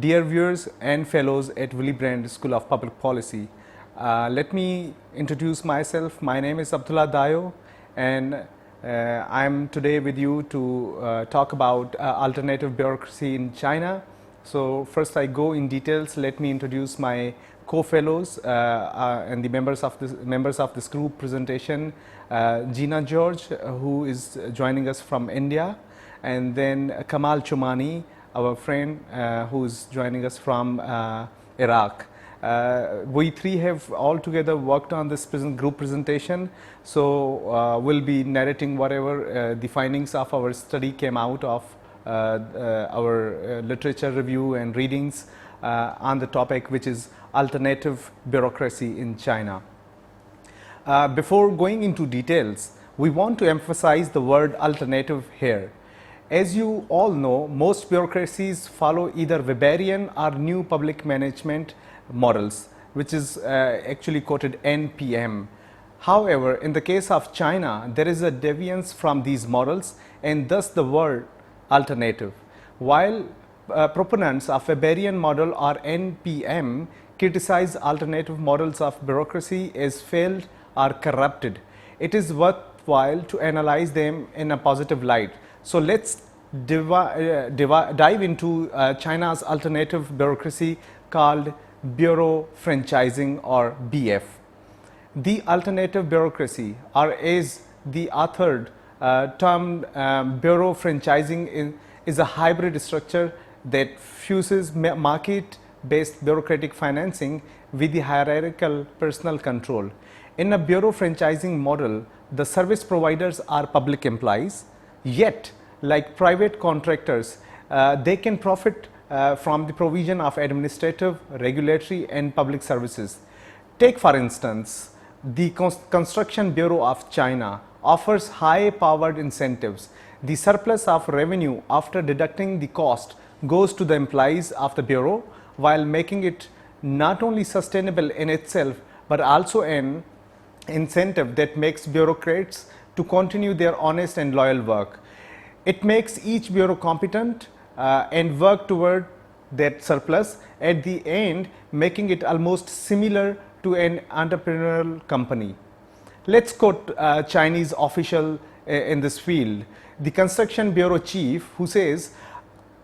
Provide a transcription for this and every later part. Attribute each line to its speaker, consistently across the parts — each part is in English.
Speaker 1: dear viewers and fellows at Willy Brandt School of Public Policy. Let me introduce myself. My name is Abdullah Dayo, and I'm today with you to talk about alternative bureaucracy in China. So first I go in details. Let me introduce my co-fellows and the members of this group presentation. Geena George, who is joining us from India, and then Kamal Chomani, our friend who is joining us from Iraq. We three have all together worked on this group presentation, so we'll be narrating whatever the findings of our study came out of our literature review and readings on the topic, which is alternative bureaucracy in China. Before going into details, we want to emphasize the word alternative here. As you all know, most bureaucracies follow either Weberian or new public management models, which is actually quoted NPM. However, in the case of China, there is a deviance from these models, and thus the word alternative. While proponents of Weberian model or NPM criticize alternative models of bureaucracy as failed or corrupted, it is worthwhile to analyze them in a positive light. So let's dive into China's alternative bureaucracy called Bureau Franchising, or BF. The alternative bureaucracy, or as the authored term Bureau Franchising, is a hybrid structure that fuses market-based bureaucratic financing with the hierarchical personal control. In a Bureau Franchising model, the service providers are public employees, yet like private contractors, they can profit from the provision of administrative, regulatory and public services. Take for instance, the Construction Bureau of China offers high-powered incentives. The surplus of revenue after deducting the cost goes to the employees of the Bureau, while making it not only sustainable in itself, but also an incentive that makes bureaucrats to continue their honest and loyal work. It makes each bureau competent and work toward that surplus, at the end making it almost similar to an entrepreneurial company. Let's quote Chinese official in this field, the Construction Bureau chief, who says,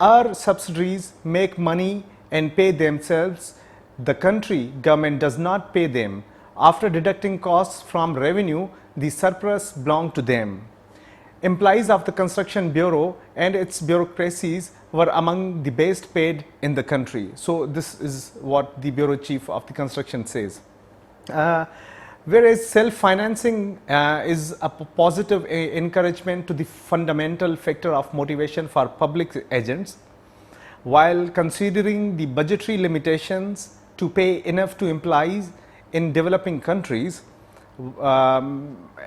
Speaker 1: "Our subsidiaries make money and pay themselves. The country government does not pay them. After deducting costs from revenue, the surplus belongs to them." Employees of the Construction Bureau and its bureaucracies were among the best paid in the country. So this is what the Bureau Chief of the Construction says. Whereas self-financing is a positive encouragement to the fundamental factor of motivation for public agents, while considering the budgetary limitations to pay enough to employees in developing countries,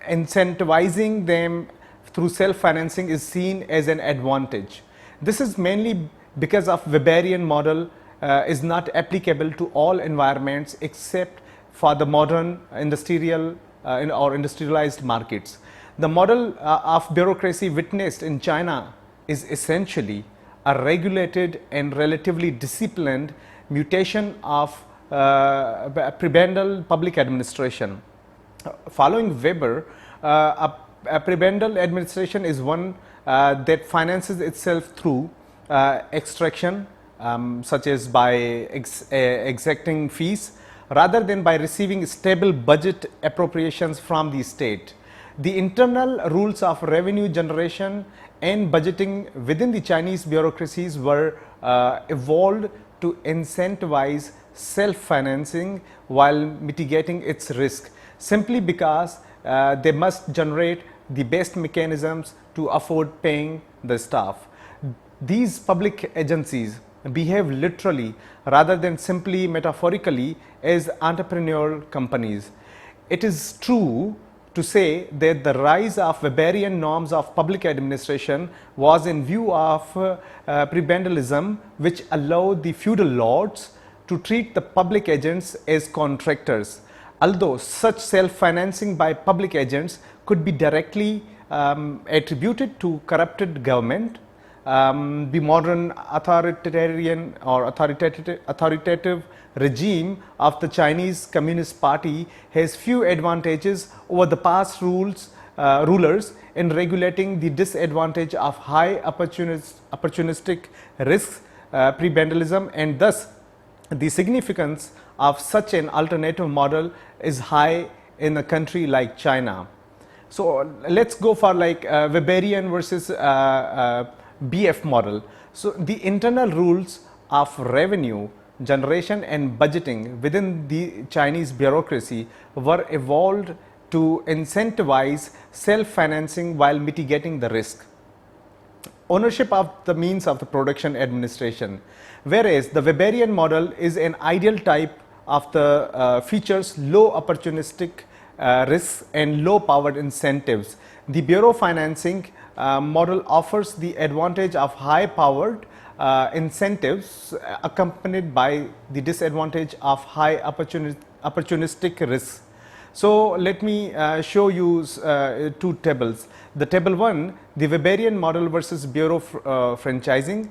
Speaker 1: incentivizing them through self-financing is seen as an advantage. This is mainly because of Weberian model is not applicable to all environments except for the modern industrial or industrialized markets. The model of bureaucracy witnessed in China is essentially a regulated and relatively disciplined mutation of prebendal public administration. Following Weber, a prebendal administration is one that finances itself through extraction, such as by exacting fees, rather than by receiving stable budget appropriations from the state. The internal rules of revenue generation and budgeting within the Chinese bureaucracies were evolved to incentivize self-financing while mitigating its risk, simply because they must generate the best mechanisms to afford paying the staff. These public agencies behave literally rather than simply metaphorically as entrepreneurial companies. It is true to say that the rise of Weberian norms of public administration was in view of prebendalism, which allowed the feudal lords to treat the public agents as contractors. Although such self-financing by public agents could be directly attributed to corrupted government, the modern authoritarian or authoritative regime of the Chinese Communist Party has few advantages over the past rulers in regulating the disadvantage of high opportunistic risks, prebendalism, and thus the significance of such an alternative model is high in a country like China. So let's go for like Weberian versus BF model. So the internal rules of revenue generation and budgeting within the Chinese bureaucracy were evolved to incentivize self-financing while mitigating the risk. Ownership of the means of the production administration, whereas the Weberian model is an ideal type of the features low opportunistic risks and low powered incentives. The bureau financing model offers the advantage of high powered incentives accompanied by the disadvantage of high opportunistic risks. So let me show you two tables. The table 1, the Weberian model versus bureau franchising,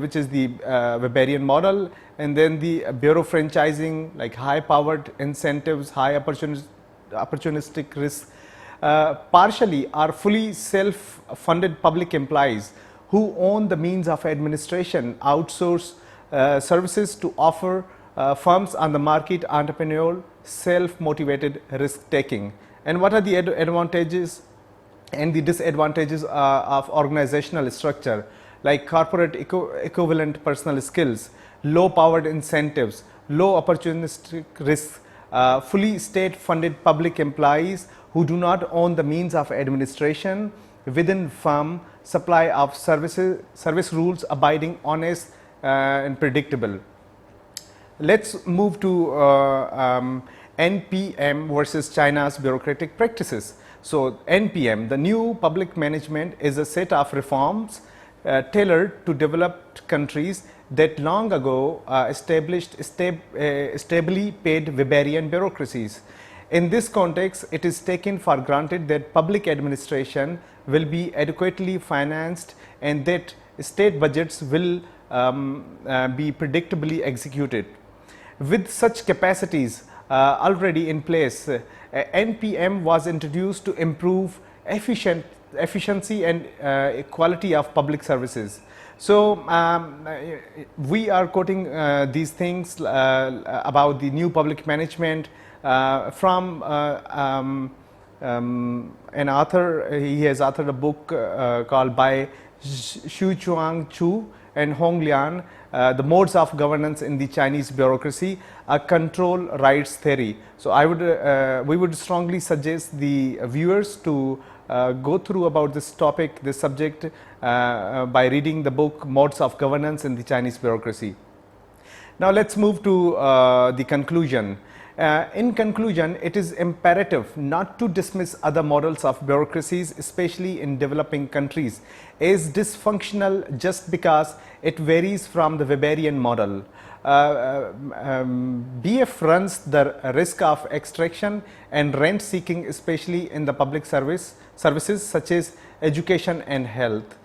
Speaker 1: which is the Weberian model, and then the bureau franchising, like high powered incentives, high opportunistic risks, partially or fully self funded public employees who own the means of administration, outsource services to offer firms on the market entrepreneurial, self-motivated risk taking. And what are the advantages and the disadvantages of organizational structure, like corporate equivalent personal skills, low powered incentives, low opportunistic risks, fully state funded public employees who do not own the means of administration within firm, supply of service rules abiding honest and predictable. Let's move to NPM versus China's bureaucratic practices. So NPM, the new public management, is a set of reforms tailored to developed countries that long ago established stably paid Weberian bureaucracies. In this context, it is taken for granted that public administration will be adequately financed and that state budgets will be predictably executed. With such capacities already in place, NPM was introduced to improve efficiency and quality of public services. So we are quoting these things about the new public management from an author. He has authored a book called by Xu Chuang Chu and Hong Lian, the modes of governance in the Chinese bureaucracy, a control rights theory. So we would strongly suggest the viewers to go through about this topic, this subject, by reading the book Modes of Governance in the Chinese Bureaucracy. Now let's move to the conclusion. In conclusion, it is imperative not to dismiss other models of bureaucracies, especially in developing countries, as dysfunctional just because it varies from the Weberian model. BF runs the risk of extraction and rent seeking, especially in the public services such as education and health.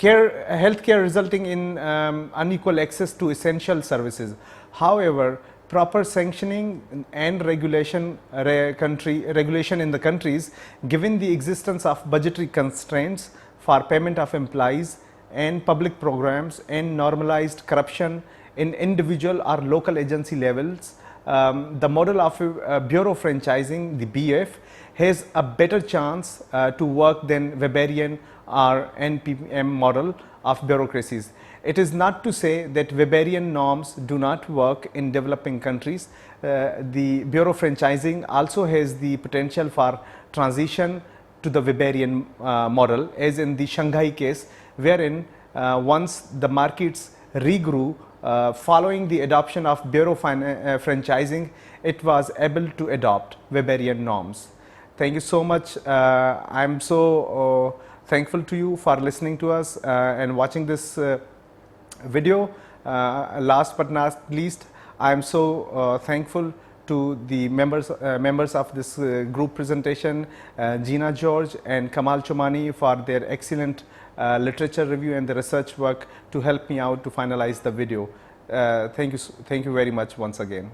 Speaker 1: Healthcare resulting in unequal access to essential services. However, proper sanctioning and regulation in the countries, given the existence of budgetary constraints for payment of employees and public programs and normalized corruption in individual or local agency levels, the model of bureau franchising, the BF, has a better chance to work than Weberian or NPM model of bureaucracies. It is not to say that Weberian norms do not work in developing countries. The bureau franchising also has the potential for transition to the Weberian model, as in the Shanghai case, wherein once the markets regrew following the adoption of bureau franchising, it was able to adopt Weberian norms. Thank you so much. I am so thankful to you for listening to us and watching this video. Last but not least, I am so thankful to the members of this group presentation, Geena George and Kamal Chomani, for their excellent literature review and the research work to help me out to finalize the video. Thank you very much once again.